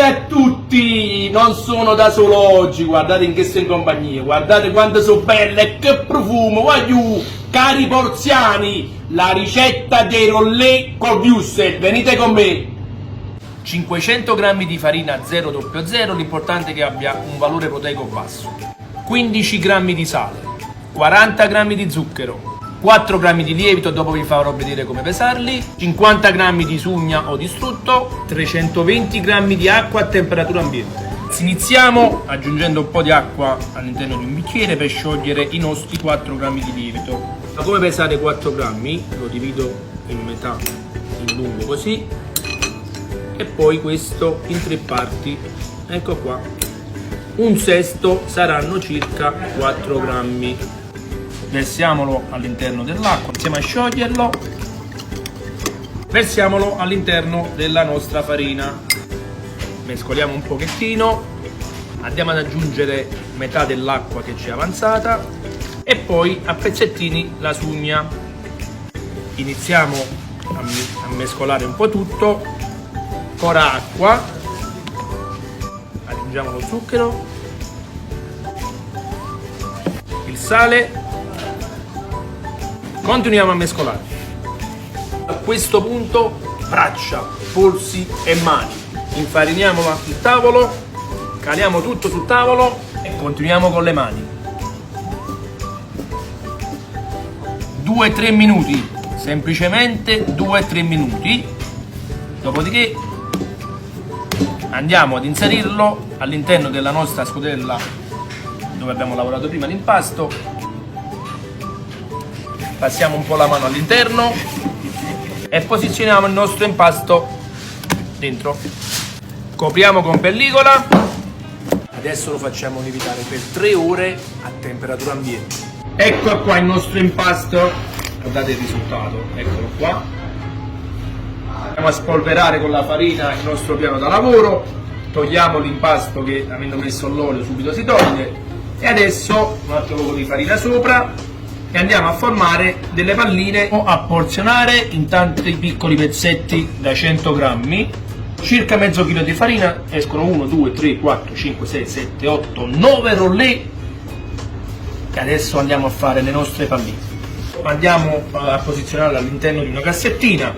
a tutti, non sono da solo oggi, guardate in che sto in compagnia, guardate quanto sono belle e che profumo, voglio, cari porziani, la ricetta dei rollè col wurstel, venite con me. 500 g di farina 000, l'importante è che abbia un valore proteico basso, 15 g di sale, 40 g di zucchero, 4 g di lievito, dopo vi farò vedere come pesarli, 50 g di sugna o di strutto, 320 g di acqua a temperatura ambiente. Iniziamo aggiungendo un po' di acqua all'interno di un bicchiere per sciogliere i nostri 4 g di lievito. Ma come pesare 4 g? Lo divido in metà, in lungo così, e poi questo in 3 parti, ecco qua, un sesto saranno circa 4 grammi. Versiamolo all'interno dell'acqua, iniziamo a scioglierlo, versiamolo all'interno della nostra farina, mescoliamo un pochettino, andiamo ad aggiungere metà dell'acqua che ci è avanzata e poi a pezzettini la sugna. Iniziamo a mescolare un po' tutto, ora acqua, aggiungiamo lo zucchero, il sale. Continuiamo a mescolare. A questo punto braccia, polsi e mani. Infariniamo il tavolo, caliamo tutto sul tavolo e continuiamo con le mani. 2-3 minuti, semplicemente 2-3 minuti. Dopodiché andiamo ad inserirlo all'interno della nostra scodella dove abbiamo lavorato prima l'impasto. Passiamo un po' la mano all'interno e posizioniamo il nostro impasto dentro. Copriamo con pellicola. Adesso lo facciamo lievitare per 3 ore a temperatura ambiente. Ecco qua il nostro impasto. Guardate il risultato, eccolo qua. Andiamo a spolverare con la farina il nostro piano da lavoro. Togliamo l'impasto che, avendo messo l'olio, subito si toglie. E adesso un altro poco di farina sopra. E andiamo a formare delle palline o a porzionare in tanti piccoli pezzetti da 100 grammi, circa mezzo chilo di farina, escono 1, 2, 3, 4, 5, 6, 7, 8, 9 rollè e adesso andiamo a fare le nostre palline. Andiamo a posizionarle all'interno di una cassettina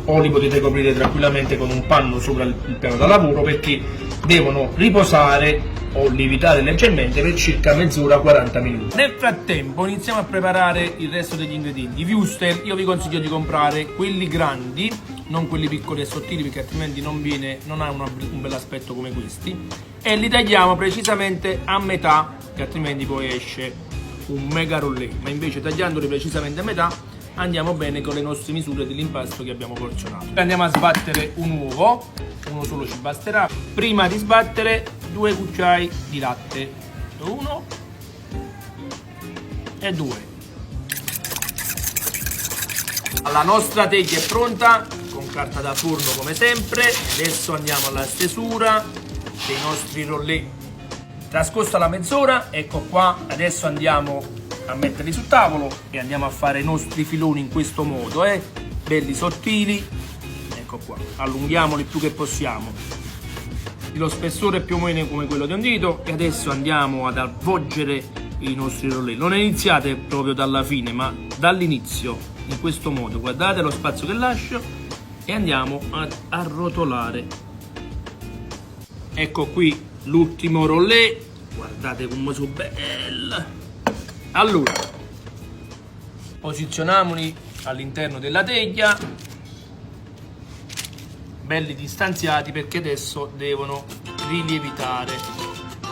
o li potete coprire tranquillamente con un panno sopra il piano da lavoro perché devono riposare o lievitare leggermente per circa mezz'ora, 40 minuti. Nel frattempo iniziamo a preparare il resto degli ingredienti. I wurstel io vi consiglio di comprare quelli grandi, non quelli piccoli e sottili perché altrimenti non ha un bel aspetto come questi, e li tagliamo precisamente a metà che altrimenti poi esce un mega rollè, ma invece tagliandoli precisamente a metà andiamo bene con le nostre misure dell'impasto che abbiamo porzionato. Andiamo a sbattere un uovo, uno solo ci basterà. Prima di sbattere 2 cucciai di latte, 1 e 2. La nostra teglia è pronta con carta da forno come sempre. Adesso andiamo alla stesura dei nostri rollè. Trascorsa la mezz'ora, ecco qua, adesso andiamo a metterli sul tavolo e andiamo a fare i nostri filoni in questo modo, belli sottili, ecco qua, allunghiamoli più che possiamo, lo spessore più o meno come quello di un dito, e adesso andiamo ad avvolgere i nostri rollè. Non iniziate proprio dalla fine ma dall'inizio, in questo modo, guardate lo spazio che lascio e andiamo ad arrotolare. Ecco qui l'ultimo rollè, guardate come sono bella. Allora, posizioniamoli all'interno della teglia, belli distanziati perché adesso devono rilievitare.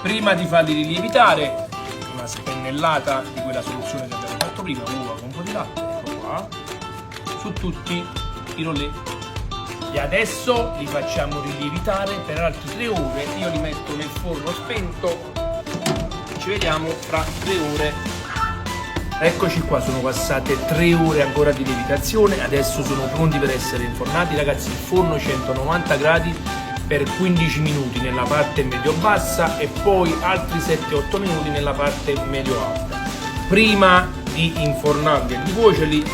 Prima di farli rilievitare, una spennellata di quella soluzione che abbiamo fatto prima, uova con un po' di latte, ecco qua, su tutti i rollè. E adesso li facciamo rilievitare per altre 3 ore, io li metto nel forno spento, ci vediamo fra 3 ore. Eccoci qua, sono passate 3 ore ancora di lievitazione, adesso sono pronti per essere infornati. Ragazzi, il forno 190 gradi per 15 minuti nella parte medio-bassa e poi altri 7-8 minuti nella parte medio-alta. Prima di infornarli e di cuocerli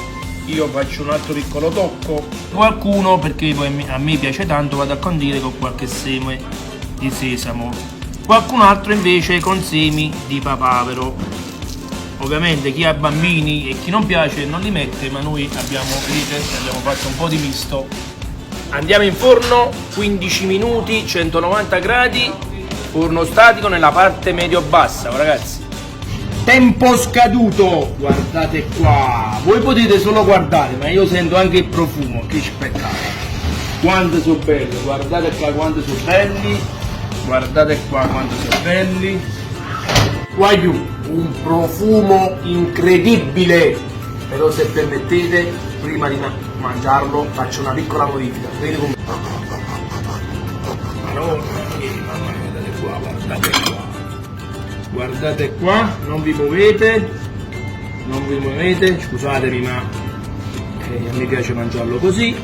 io faccio un altro piccolo tocco, qualcuno, perché poi a me piace tanto, vado a condire con qualche seme di sesamo, qualcun altro invece con semi di papavero. Ovviamente chi ha bambini e chi non piace non li mette, ma noi abbiamo fatto un po' di misto. Andiamo in forno 15 minuti, 190 gradi, forno statico nella parte medio-bassa, ragazzi. Tempo scaduto, guardate qua, voi potete solo guardare, ma io sento anche il profumo, che spettacolo. Quanto sono belli, guardate qua quanto sono belli, guardate qua quanto sono belli. Guaiu, un profumo incredibile, però se permettete, prima di mangiarlo faccio una piccola modifica. Vedete come... Mamma mia, guardate qua, guardate qua. Guardate qua, non vi muovete, scusatemi ma a me piace mangiarlo così.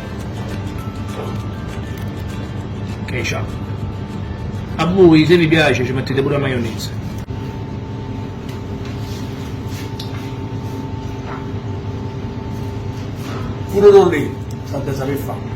Ok, ciao. A voi se vi piace ci mettete pure la maionese. Pure lì, state sapere fare.